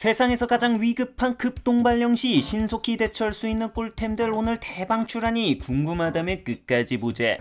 세상에서 가장 위급한 급동발령 시 신속히 대처할 수 있는 꿀템들 오늘 대방출하니 궁금하다면 끝까지 보자.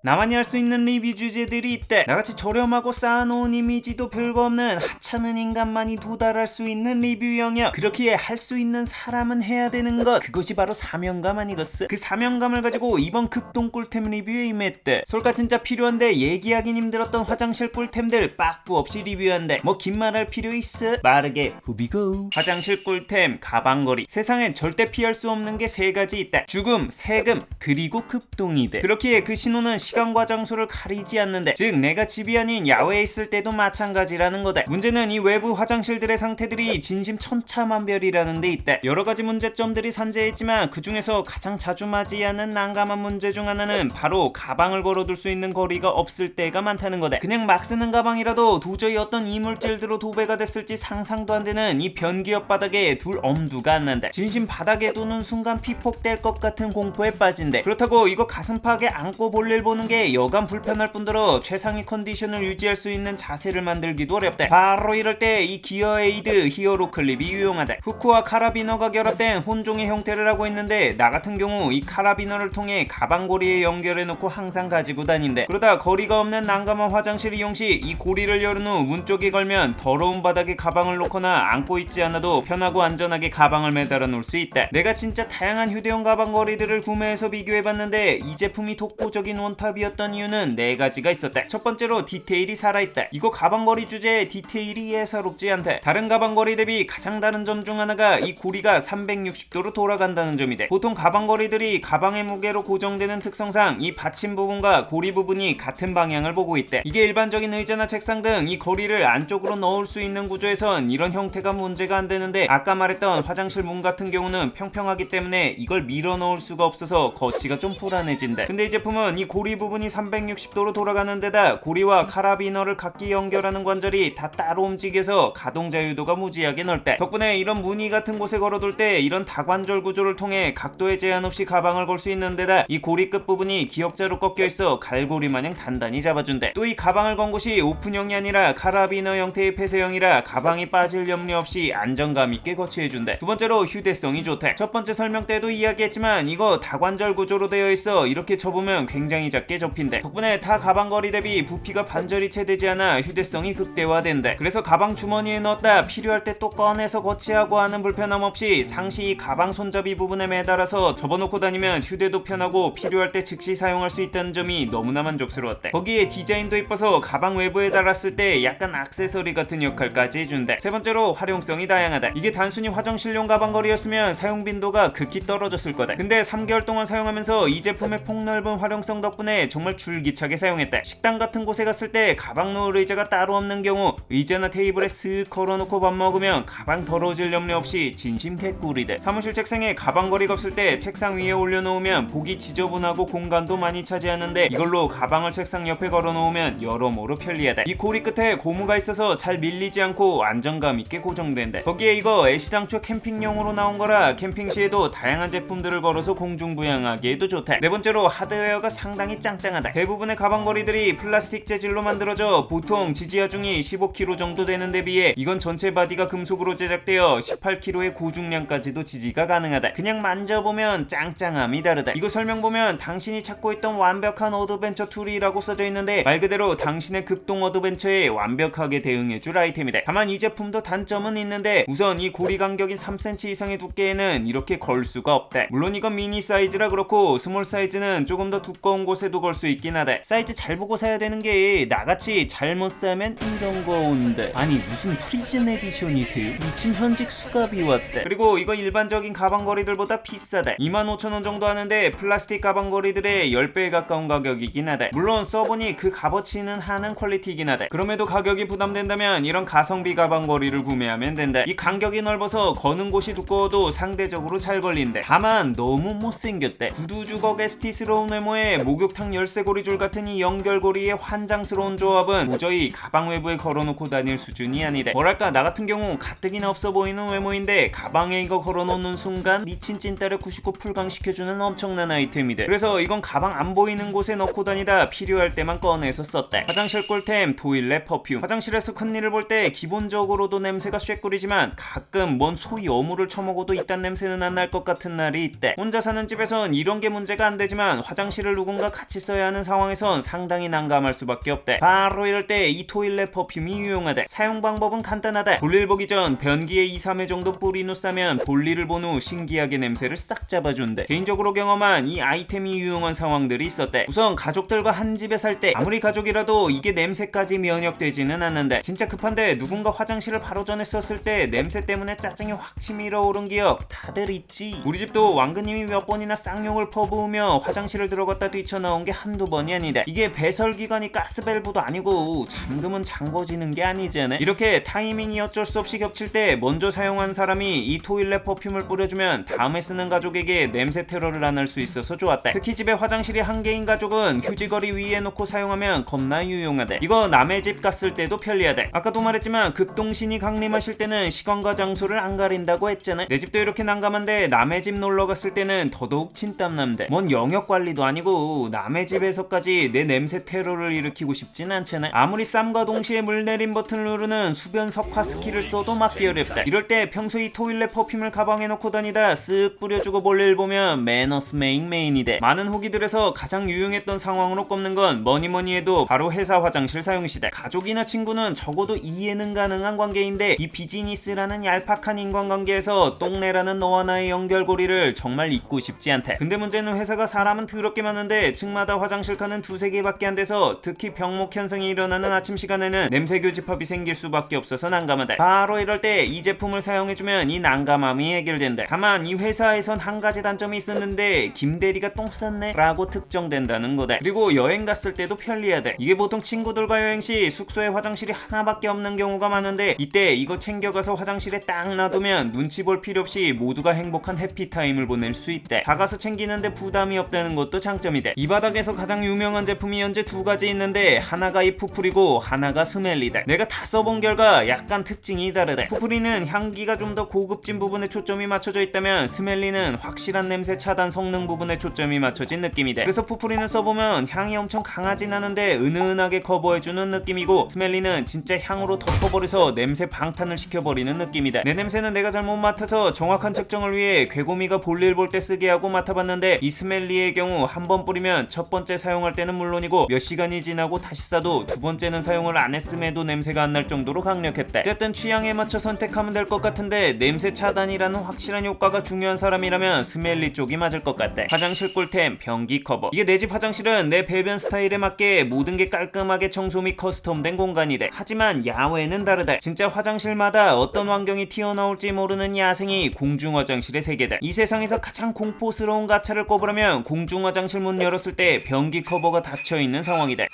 나만이 할 수 있는 리뷰 주제들이 있대. 나같이 저렴하고 쌓아놓은 이미지도 별거 없는 하찮은 인간만이 도달할 수 있는 리뷰 영역. 그렇기에 할 수 있는 사람은 해야 되는 것, 그것이 바로 사명감 아니겠어? 그 사명감을 가지고 이번 급동 꿀템 리뷰에 임했대. 솔까 진짜 필요한데 얘기하긴 힘들었던 화장실 꿀템들 빠꾸 없이 리뷰한대. 뭐 긴 말할 필요 있어? 빠르게 후비고. 화장실 꿀템, 가방거리. 세상엔 절대 피할 수 없는 게 세 가지 있다. 죽음, 세금, 그리고 급동이대. 그렇기에 그 신호는 시간과 장소를 가리지 않는데, 즉 내가 집이 아닌 야외에 있을 때도 마찬가지라는 거다. 문제는 이 외부 화장실들의 상태들이 진심 천차만별이라는 데 있다. 여러가지 문제점들이 산재했지만 그 중에서 가장 자주 맞이하는 난감한 문제 중 하나는 바로 가방을 걸어둘 수 있는 거리가 없을 때가 많다는 거다. 그냥 막 쓰는 가방이라도 도저히 어떤 이물질들로 도배가 됐을지 상상도 안 되는 이 변기 옆바닥에 둘 엄두가 안 난다. 진심 바닥에 두는 순간 피폭될 것 같은 공포에 빠진대. 그렇다고 이거 가슴팍에 안고 볼일 보는 게 여간 불편할 뿐더러 최상위 컨디션을 유지할 수 있는 자세를 만들기도 어렵다. 바로 이럴 때 이 기어에이드 히어로 클립이 유용하다. 후크와 카라비너가 결합된 혼종의 형태를 하고 있는데, 나 같은 경우 이 카라비너를 통해 가방고리에 연결해 놓고 항상 가지고 다닌대. 그러다 거리가 없는 난감한 화장실 이용 시 이 고리를 열은 후 문 쪽에 걸면 더러운 바닥에 가방을 놓거나 안고 있지 않아도 편하고 안전하게 가방을 매달아 놓을 수 있다. 내가 진짜 다양한 휴대용 가방거리들을 구매해서 비교해봤는데 이 제품이 독보적인 원탑이었던 이유는 네 가지가 있었다. 첫 번째로 디테일이 살아있다. 이거 가방거리 주제에 디테일이 예사롭지 않다. 다른 가방거리 대비 가장 다른 점 중 하나가 이 고리가 360도로 돌아간다는 점이다. 보통 가방거리들이 가방의 무게로 고정되는 특성상 이 받침 부분과 고리 부분이 같은 방향을 보고 있대. 이게 일반적인 의자나 책상 등 이 거리를 안쪽으로 넣을 수 있는 구조에선 이런 형태가 문제가 안 되는데, 아까 말했던 화장실 문 같은 경우는 평평하기 때문에 이걸 밀어 넣을 수가 없어서 거치가 좀 불안해진다. 근데 이 제품은 이 고리 부분이 360도로 돌아가는 데다 고리와 카라비너를 각기 연결하는 관절이 다 따로 움직여서 가동 자유도가 무지하게 넓다. 덕분에 이런 무늬 같은 곳에 걸어둘 때 이런 다관절 구조를 통해 각도에 제한 없이 가방을 걸 수 있는 데다 이 고리 끝 부분이 기역자로 꺾여 있어 갈고리 마냥 단단히 잡아준대. 또 이 가방을 건 곳이 오픈형이 아니라 카라비너 형태의 폐쇄형이라 가방이 빠질 염려 없이 안정감 있게 거치해준대. 두 번째로 휴대성이 좋대. 첫 번째 설명 때도 이야기했지만 이거 다관절 구조로 되어 있어 이렇게 접으면 굉장히 작게 접힌대. 덕분에 타 가방거리 대비 부피가 반절이 채 되지 않아 휴대성이 극대화된대. 그래서 가방 주머니에 넣었다 필요할 때 또 꺼내서 거치하고 하는 불편함 없이 상시 이 가방 손잡이 부분에 매달아서 접어놓고 다니면 휴대도 편하고 필요할 때 즉시 사용할 수 있다는 점이 너무나 만족스러웠대. 거기에 디자인도 이뻐서 가방 외부에 달았을 때 약간 액세서리 같은 역할까지 해준대. 세 번째로 활용성이 다양하다. 이게 단순히 화장실용 가방거리였으면 사용 빈도가 극히 떨어졌을 거다. 근데 3개월 동안 사용하면서 이 제품의 폭넓은 활용성 덕분에 정말 줄기차게 사용했다. 식당 같은 곳에 갔을 때 가방 놓을 의자가 따로 없는 경우 의자나 테이블에 슥 걸어놓고 밥 먹으면 가방 더러워질 염려 없이 진심 개꿀이다. 사무실 책상에 가방거리가 없을 때 책상 위에 올려놓으면 보기 지저분하고 공간도 많이 차지하는데, 이걸로 가방을 책상 옆에 걸어놓으면 여러모로 편리하다. 이 고리 끝에 고무가 있어서 잘 밀리지 않고 안정감 있게 고정된다. 거기에 이거 애시당초 캠핑용으로 나온 거라 캠핑 시에도 다양한 제품들을 걸어서 공중부양하기에도 좋다. 네 번째로 하드웨어가 상당히 짱짱하다. 대부분의 가방거리들이 플라스틱 재질로 만들어져 보통 지지하중이 15kg 정도 되는 데 비해 이건 전체 바디가 금속으로 제작되어 18kg의 고중량까지도 지지가 가능하다. 그냥 만져보면 짱짱함이 다르다. 이거 설명 보면 당신이 찾고 있던 완벽한 어드벤처 툴이라고 써져 있는데 말 그대로 당신의 급동 어드벤처에 완벽하게 대응해줄 아이템이다. 다만 이 제품도 단점은 있는데, 우선 이 고리 간격이 3cm 이상의 두께에는 이렇게 걸 수가 없다. 물론 이건 미니 사이즈라 그렇고 스몰 사이즈는 조금 더 두꺼운 곳에도 걸 수 있긴 하다. 사이즈 잘 보고 사야 되는 게 나같이 잘못 사면 이런 거 온다. 아니 무슨 프리즌 에디션이세요? 미친 현직 수갑이 왔다. 그리고 이거 일반적인 가방거리들보다 비싸다. 25,000원 정도 하는데 플라스틱 가방거리들의 10배에 가까운 가격이긴 하다. 물론 써보니 그 값어치는 하는 퀄리티이긴 하다. 그럼에도 가격이 부담된다면 이런 가성비 가방거리를 구매하면 된다. 이 간격이 넓어서 거는 곳이 두꺼워도 상대적으로 잘 걸린대. 다만 너무 못생겼대. 구두 주걱 ST스러운 외모에 목욕탕 탕탕 열쇠고리줄 같은 이 연결고리의 환장스러운 조합은 도저히 가방 외부에 걸어놓고 다닐 수준이 아니대. 뭐랄까, 나 같은 경우 가뜩이나 없어 보이는 외모인데 가방에 이거 걸어놓는 순간 미친 찐따를 99 풀강시켜주는 엄청난 아이템이대. 그래서 이건 가방 안 보이는 곳에 넣고 다니다 필요할 때만 꺼내서 썼대. 화장실 꿀템 토일렛 퍼퓸. 화장실에서 큰일을 볼 때 기본적으로도 냄새가 쇳꿀이지만 가끔 뭔 소이 어물을 처먹어도 이딴 냄새는 안 날 것 같은 날이 있대. 혼자 사는 집에선 이런 게 문제가 안 되지만 화장실을 누군가 같이 써야 하는 상황에선 상당히 난감할 수밖에 없대. 바로 이럴 때 이 토일렛 퍼퓸이 유용하대. 사용 방법은 간단하대. 볼일 보기 전 변기에 2-3회 정도 뿌리 누싸면 볼일을 본 후 신기하게 냄새를 싹 잡아준대. 개인적으로 경험한 이 아이템이 유용한 상황들이 있었대. 우선 가족들과 한 집에 살 때 아무리 가족이라도 이게 냄새까지 면역되지는 않는데, 진짜 급한데 누군가 화장실을 바로 전에 썼을 때 냄새 때문에 짜증이 확 치밀어 오른 기억 다들 있지. 우리 집도 왕그님이 몇 번이나 쌍욕을 퍼부으며 화장실을 들어갔다 뛰쳐나온 게 한두 번이 아니다. 이게 배설기관이 가스밸브도 아니고 잠금은 잠궈지는 게 아니잖아. 이렇게 타이밍이 어쩔 수 없이 겹칠 때 먼저 사용한 사람이 이 토일렛 퍼퓸을 뿌려주면 다음에 쓰는 가족에게 냄새 테러를 안 할 수 있어서 좋았대. 특히 집에 화장실이 한 개인 가족은 휴지거리 위에 놓고 사용하면 겁나 유용하대. 이거 남의 집 갔을 때도 편리하대. 아까도 말했지만 극동신이 강림하실 때는 시간과 장소를 안 가린다고 했잖아. 내 집도 이렇게 난감한데 남의 집 놀러 갔을 때는 더더욱 진땀남대. 뭔 영역 관리도 아니고 남의 집에서까지 내 냄새 테러를 일으키고 싶진 않잖아. 아무리 쌈과 동시에 물 내림 버튼을 누르는 수변 석화 스킬을 써도 막기 어렵다. 이럴 때 평소 이 토일렛 퍼퓸을 가방에 넣고 다니다 쓱 뿌려주고 볼일 보면 매너스 메인이돼. 많은 후기들에서 가장 유용했던 상황으로 꼽는 건 뭐니뭐니 해도 바로 회사 화장실 사용시대. 가족이나 친구는 적어도 이해는 가능한 관계인데 이 비즈니스라는 얄팍한 인간관계에서 똥내라는 너와 나의 연결고리를 정말 잊고 싶지 않대. 근데 문제는 회사가 사람은 더럽게 많은데 층마다 화장실 칸은 2-3개밖에 안 돼서 특히 병목 현상이 일어나는 아침 시간에는 냄새 교집합이 생길 수밖에 없어서 난감하대. 바로 이럴 때 이 제품을 사용해주면 이 난감함이 해결된대. 다만 이 회사에선 한 가지 단점이 있었는데 김대리가 똥 쌌네 라고 특정된다는 거대. 그리고 여행 갔을 때도 편리하대. 이게 보통 친구들과 여행 시 숙소에 화장실이 하나밖에 없는 경우가 많은데 이때 이거 챙겨가서 화장실에 딱 놔두면 눈치 볼 필요 없이 모두가 행복한 해피타임을 보낼 수 있대. 다 가서 챙기는데 부담이 없다는 것도 장점이대. 이 바닥에서 가장 유명한 제품이 현재 2가지 있는데 하나가 이 푸풀이고 하나가 스멜리대. 내가 다 써본 결과 약간 특징이 다르대. 푸풀이는 향기가 좀 더 고급진 부분에 초점이 맞춰져 있다면 스멜리는 확실한 냄새 차단 성능 부분에 초점이 맞춰진 느낌이대. 그래서 푸풀이는 써보면 향이 엄청 강하진 않은데 은은하게 커버해주는 느낌이고, 스멜리는 진짜 향으로 덮어버려서 냄새 방탄을 시켜버리는 느낌이다. 내 냄새는 내가 잘못 맡아서 정확한 측정을 위해 괴고미가 볼일 볼 때 쓰게 하고 맡아봤는데 이 스멜리의 경우 한 번 뿌리면 첫 번째 사용할 때는 물론이고 몇 시간이 지나고 다시 싸도 두 번째는 사용을 안 했음에도 냄새가 안 날 정도로 강력했대. 어쨌든 취향에 맞춰 선택하면 될 것 같은데 냄새 차단이라는 확실한 효과가 중요한 사람이라면 스멜리 쪽이 맞을 것 같대. 화장실 꿀템 변기 커버. 이게 내 집 화장실은 내 배변 스타일에 맞게 모든 게 깔끔하게 청소 및 커스텀된 공간이래. 하지만 야외는 다르다. 진짜 화장실마다 어떤 환경이 튀어나올지 모르는 야생이 공중 화장실의 세계다. 이 세상에서 가장 공포스러운 가차를 꼽으라면 공중 화장실 문 열었을 때 변기 커버가 닫혀있는 상황이다.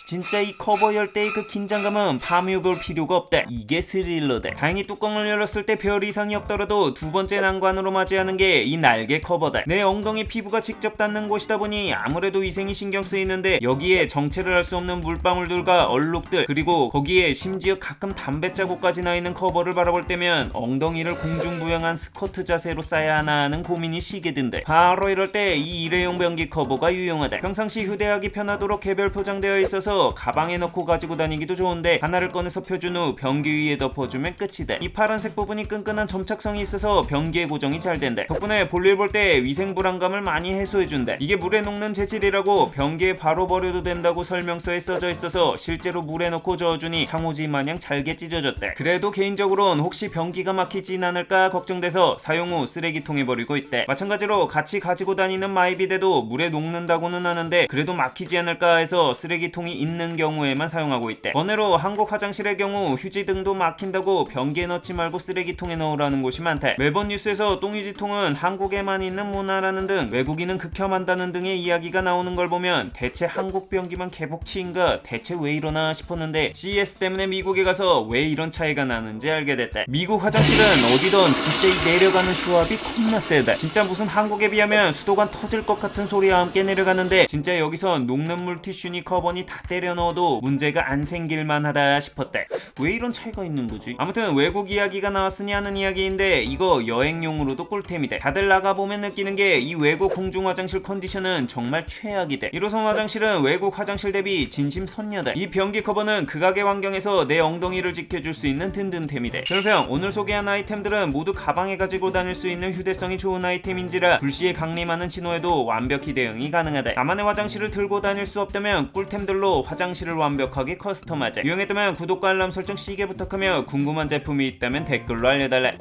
진짜 이 커버 열 때의 그 긴장감은 파묘볼 필요가 없다. 이게 스릴러다. 다행히 뚜껑을 열었을 때 별 이상이 없더라도 두 번째 난관으로 맞이하는 게 이 날개 커버다. 내 엉덩이 피부가 직접 닿는 곳이다 보니 아무래도 위생이 신경 쓰이는데 여기에 정체를 알 수 없는 물방울들과 얼룩들, 그리고 거기에 심지어 가끔 담배 자국까지 나있는 커버를 바라볼 때면 엉덩이를 공중부양한 스쿼트 자세로 싸야 하나 하는 고민이 시게 든대. 바로 이럴 때 이 일회용 변기 커버가 유용하다. 평상시 휴대하기 편하도록 개별 포장되어 있어서 가방에 넣고 가지고 다니기도 좋은데 하나를 꺼내서 펴준 후 변기 위에 덮어주면 끝이다. 이 파란색 부분이 끈끈한 점착성이 있어서 변기에 고정이 잘 된다. 덕분에 볼일 볼 때 위생 불안감을 많이 해소해준다. 이게 물에 녹는 재질이라고 변기에 바로 버려도 된다고 설명서에 써져 있어서 실제로 물에 넣고 저어주니 창호지 마냥 잘게 찢어졌대. 그래도 개인적으로는 혹시 변기가 막히진 않을까 걱정돼서 사용 후 쓰레기통에 버리고 있대. 마찬가지로 같이 가지고 다니는 마이비데도 물에 녹는다고는 하는데 그래도 막히지 않을까 해서 쓰레기통이 있는 경우에만 사용하고 있대. 번외로 한국 화장실의 경우 휴지 등도 막힌다고 변기에 넣지 말고 쓰레기통에 넣으라는 곳이 많대. 매번 뉴스에서 똥유지통은 한국에만 있는 문화라는 등 외국인은 극혐한다는 등의 이야기가 나오는 걸 보면 대체 한국 변기만 개복치인가 대체 왜 이러나 싶었는데 CES 때문에 미국에 가서 왜 이런 차이가 나는지 알게 됐대. 미국 화장실은 어디든 진짜 이 내려가는 수압이 겁나 세다. 진짜 무슨 한국에 비하면 수도관 터질 것 같은 소리와 함께 내려가는데 진짜 여기서 녹는 물티슈니 커버니 다 때려 넣어도 문제가 안 생길만 하다 싶었대. 왜 이런 차이가 있는 거지? 아무튼 외국 이야기가 나왔으니 하는 이야기인데 이거 여행용으로도 꿀템이대. 다들 나가보면 느끼는 게 이 외국 공중 화장실 컨디션은 정말 최악이대. 1호선 화장실은 외국 화장실 대비 진심 선녀다. 이 변기 커버는 극악의 환경에서 내 엉덩이를 지켜줄 수 있는 든든템이대. 별평, 오늘 소개한 아이템들은 모두 가방에 가지고 다닐 수 있는 휴대성이 좋은 아이템인지라 불시에 강림하는 진호에도 완벽히 대응이 가능하다. 나만의 화장실을 들고 다닐 수 없다면 꿀템들로 화장실을 완벽하게 커스텀하자. 유용했다면 구독과 알람 설정 시계 부탁하며 궁금한 제품이 있다면 댓글로 알려달래.